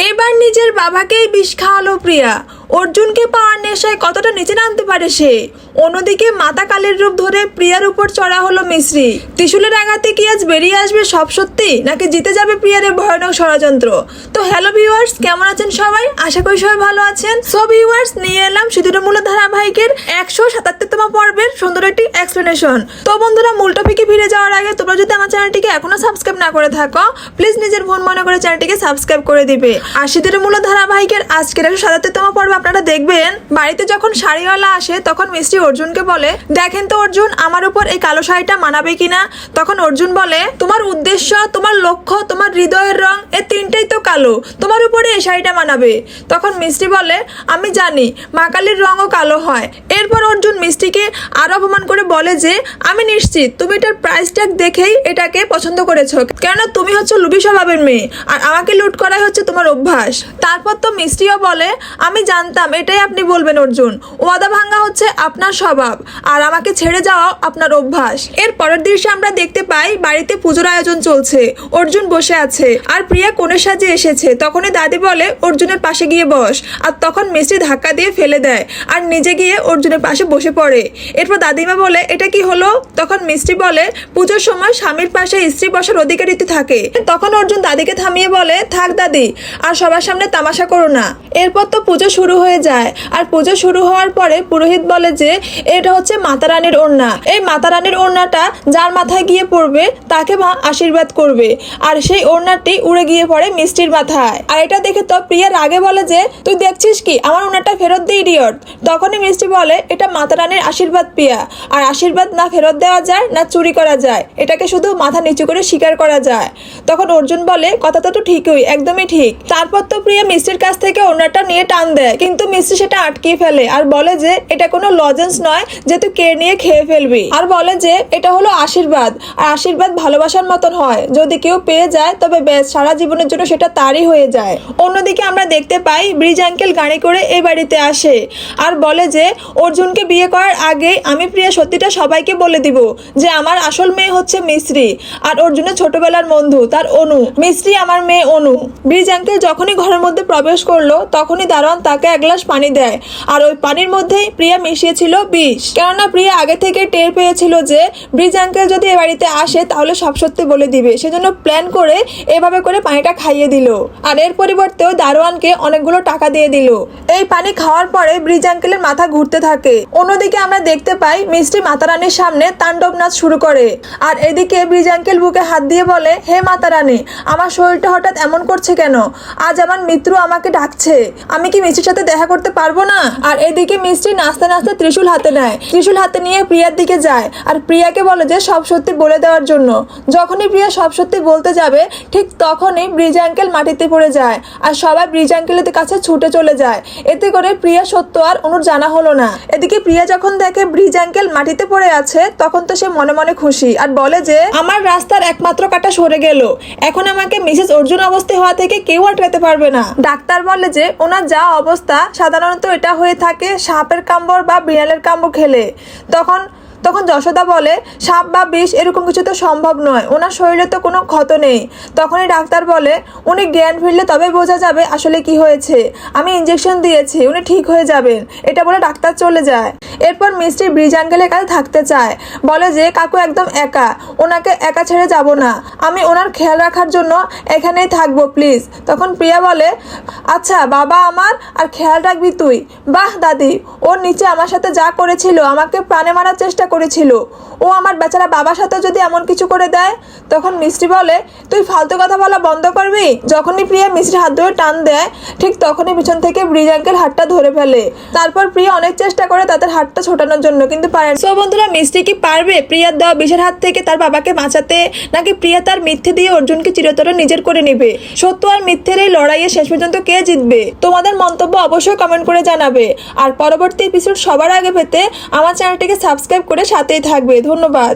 এবার নিজের বাবাকেই বিষ খাওয়ালো প্রিয়া। অর্জুনকে পাওয়ার নেশায় কতটা নিচে নামতে পারে সে। অন্যদিকে মাতা কালীর রূপ ধরে প্রিয়ার উপর চড়া হলো মিশ্রি। ত্রিশূলের আঘাতে কি আজ বেরিয়ে আসবে সব সত্যি, নাকি জিতে যাবে প্রিয়ার ভয়ানক ষড়যন্ত্র? তো হ্যালো ভিউয়ার্স, কেমন আছেন সবাই? আশা করি সবাই ভালো আছেন। সো ভিউয়ার্স, নিয়ে এলাম সিঁদুরমূল্য ধারাবাহিকের 177তম পর্বের সুন্দর একটি এক্সপ্লেনেশন। তো বন্ধুরা, মূল টপিকে ফিরে যাওয়ার আগে তোমরা যদি আমার চ্যানেলটিকে এখনো সাবস্ক্রাইব না করে থাকো, প্লিজ নিজের বোন মনে করে চ্যানেলটিকে সাবস্ক্রাইব করে দিবে। আর সিঁদুরমূল্য ধারাবাহিকের আজকের 177তম পর্ব আপনারা দেখবেন, বাড়িতে যখন শাড়িওয়ালা আসে তখন মিষ্টি অর্জুনকে বলে, দেখেন তো অর্জুন, আমার উপর এই কালো শাড়িটা মানাবে কিনা। তখন অর্জুন বলে, তোমার উদ্দেশ্য, তোমার লক্ষ্য, তোমার হৃদয়ের রং, এই তিনটেই তো কালো, তোমার উপরে এই শাড়িটা মানাবে। তখন মিষ্টি বলে, আমি জানি মা কালীর রঙও কালো হয়। এরপর অর্জুন মিষ্টিকে আরো অপমান করে বলে যে, আমি নিশ্চিত তুমি এটার প্রাইস ট্যাগ দেখেই এটাকে পছন্দ করেছো, কেননা তুমি হচ্ছে লোভী স্বভাবের মেয়ে, আর আমাকে লুট করাই হচ্ছে তোমার অভ্যাস। তারপর তো মিষ্টিও বলে, আমি জানতাম এটাই আপনি বলবেন অর্জুন, ওয়াদা ভাঙা হচ্ছে আপনার স্বভাব, আর আমাকে ছেড়ে যাওয়া আপনার অভ্যাস। এর পরের দৃশ্যে আমরা দেখতে পাই, বাড়িতে পুজোর আয়োজন চলছে, অর্জুন বসে আছে আর প্রিয়া কোণে সাজে এসেছে। তখনই দাদি বলে, অর্জুনের পাশে গিয়ে বস। আর তখন মিষ্টি ধাক্কা দিয়ে ফেলে দেয় আর নিজে গিয়ে অর্জুনের পাশে বসে পড়ে। এরপর দাদিমা বলে, এটা কি হলো? তখন মিষ্টি বলে, পুজোর সময় স্বামীর পাশে স্ত্রী বসার অধিকারিতে থাকে। তখন অর্জুন দাদিকে থামিয়ে বলে, থাক দাদি, আর সবার সামনে তামাশা করো না। এরপর তো পুজো শুরু হয়ে যায়, আর পুজো শুরু হওয়ার পরে পুরোহিত বলে যে, এটা হচ্ছে মাতা রানীর ওড়না। এই মাতা রানীর ওড়নাটা যার মাথায় গিয়ে পড়বে তাকে মা আশীর্বাদ করবে। আর সেই ওড়নাটি উড়ে গিয়ে পড়ে মিষ্টির মাথায়। আর এটা দেখে তো প্রিয়া রাগে বলে যে, তুই দেখছিস কি, আমার ওড়নাটা ফেরত দে ইডিয়ট। তখনই মিষ্টি বলে, এটা মাতা রানীর আশীর্বাদ প্রিয়া, আর আশীর্বাদ না ফেরত দেওয়া যায় না চুরি করা যায়, এটাকে শুধু মাথা নিচু করে স্বীকার করা যায়। তখন অর্জুন বলে, কথাটা তো ঠিকই, একদমই ঠিক। তারপর তো প্রিয়া মিষ্টির কাছ থেকে ওড়নাটা নিয়ে টান দেয়, কিন্তু মিষ্টি সেটা আটকিয়ে ফেলে আর বলে যে, এটা কোনো লজেন্স নয় যে তুই কে নিয়ে খেয়ে ফেলবি। আর বলে যে, এটা হলো আশীর্বাদ, আর আশীর্বাদ ভালোবাসার মতন হয়, যদি কেউ পেয়ে যায় তবে বেশ, সারা জীবনের জন্য সেটা তারই হয়ে যায়। অন্যদিকে আমরা দেখতে পাই, ব্রিজ আঙ্কেল গাড়ি করে এই বাড়িতে আসে আর বলে যে, অর্জুনকে বিয়ে করার আগে আমি প্রিয়া সত্যিটা সবাইকে বলে দিব যে আমার আসল মেয়ে হচ্ছে মিশ্রি, আর অর্জুনের ছোটবেলার বন্ধু তার অনু। মিশ্রি আমার মেয়ে অনু। ব্রিজ আঙ্কেল যখনই ঘরের মধ্যে প্রবেশ করলো তখনই দারোয়ান তাকে এক গ্লাস পানি দেয়, আর ওই পানির মধ্যেই প্রিয়া মিশিয়েছিল বিষ। কেননা প্রিয়া আগে থেকে টের পেয়েছিল যে ব্রিজ আঙ্কেল যদি এ বাড়িতে আসে তাহলে সব সত্যি বলে দিবে, সেজন্য প্ল্যান করে এভাবে করে পানিটা খাইয়ে দিল। আর এর পরিবর্তেও দারোয়ানকে অনেকগুলো টাকা দিয়ে দিল। এই পানি খাওয়ার পরে ব্রিজ আঙ্কেলের মাথা ঘুরতে থাকে। অন্যদিকে আমরা দেখতে পাই, মিষ্টি মাতা রানীর সামনে তাণ্ডব নাচ শুরু করে, আর এদিকে ব্রিজ আঙ্কেল বুকে হাত দিয়ে বলে, হে মাতা রানী, আমার শরীরটা হঠাৎ এমন করছে কেন? আজ আমার মিত্র আমাকে ডাকছে, আমি কি মিষ্টির সাথে দেখা করতে পারবো না? আর এদিকে মিষ্টি নাচতে নাচতে ত্রিশূল হাতে নেয়, ত্রিশূল হাতে নিয়ে প্রিয়ার দিকে যায় আর প্রিয়াকে বলে যে সব সত্যি বলে দেওয়ার জন্য। যখনই প্রিয়া সব সত্যি বলতে যাবে ঠিক তখনই ব্রিজ আঙ্কেল মাটিতে পড়ে যায়, আর সবাই ব্রিজ আঙ্কেলের কাছে ছুটে চলে যায়। এতে করে প্রিয়া সত্য আর অনুর জানা হলো না। এদিকে প্রিয়া যখন দেখে ব্রিজ আঙ্কেল মাটিতে পড়ে আছে, তখন তো সে মনে মনে খুশি আর বলে যে, আমার রাস্তার একমাত্র কাঁটা সরে গেল, এখন আমাকে মিসেস অর্জুন অবস্থা হওয়া থেকে কেউ আটকাতে পারবে না। ডাক্তার বলে যে, ওনার যা অবস্থা সাধারণত এটা হয়ে থাকে সাপের কামড় বা বিড়ালের কামড় খেলে। তখন যশোদা বলে, সাপ বা বিষ এরকম কিছু তো সম্ভব নয়, ওনার শরীরে তো কোনো ক্ষত নেই। তখনই ডাক্তার বলে, উনি জ্ঞান ফিরলে তবে বোঝা যাবে আসলে কি হয়েছে, আমি ইঞ্জেকশন দিয়েছি, উনি ঠিক হয়ে যাবেন। এটা বলে ডাক্তার চলে যায়। এরপর মিষ্টি ব্রিজ আঙ্কেলের কাছে থাকতে চায়, বলে যে, কাকু একদম একা, ওনাকে একা ছেড়ে যাব না, আমি ওনার খেয়াল রাখার জন্য এখানেই থাকবো প্লিজ। তখন প্রিয়া বলে, আচ্ছা বাবা আমার, আর খেয়াল রাখবি তুই। বাহ দাদি, ওর নিচে আমার সাথে যা করেছিল, আমাকে প্রাণে মারার চেষ্টা করেছিল, ও আমার বেচারা বাবার সাথে যদি এমন কিছু করে দেয়। তখন মিষ্টি বলে, তুই ফালতু কথা বলা বন্ধ করবি। যখনই প্রিয়া মিষ্টির হাত ধরে টান দেয়, ঠিক তখনই পিছন থেকে ব্রিজ আঙ্কেল হাতটা ধরে ফেলে। তারপর প্রিয়া অনেক চেষ্টা করে তাদের হাতটা ছোটানোর জন্য, কিন্তু পারে না। সো বন্ধুরা, মিষ্টি কি পারবে প্রিয়ার দেওয়া বিষের হাত থেকে তার বাবাকে বাঁচাতে, নাকি প্রিয়া তার মিথ্যে দিয়ে অর্জুনকে চিরতরে নিজের করে নেবে? সত্য আর মিথ্যের এই লড়াইয়ে শেষ পর্যন্ত কে জিতবে? তোমাদের মন্তব্য অবশ্যই কমেন্ট করে জানাবে। আর পরবর্তী এপিসোড সবার আগে পেতে আমার চ্যানেলটিকে সাবস্ক্রাইব করে সাথেই থাকবে। ধন্যবাদ।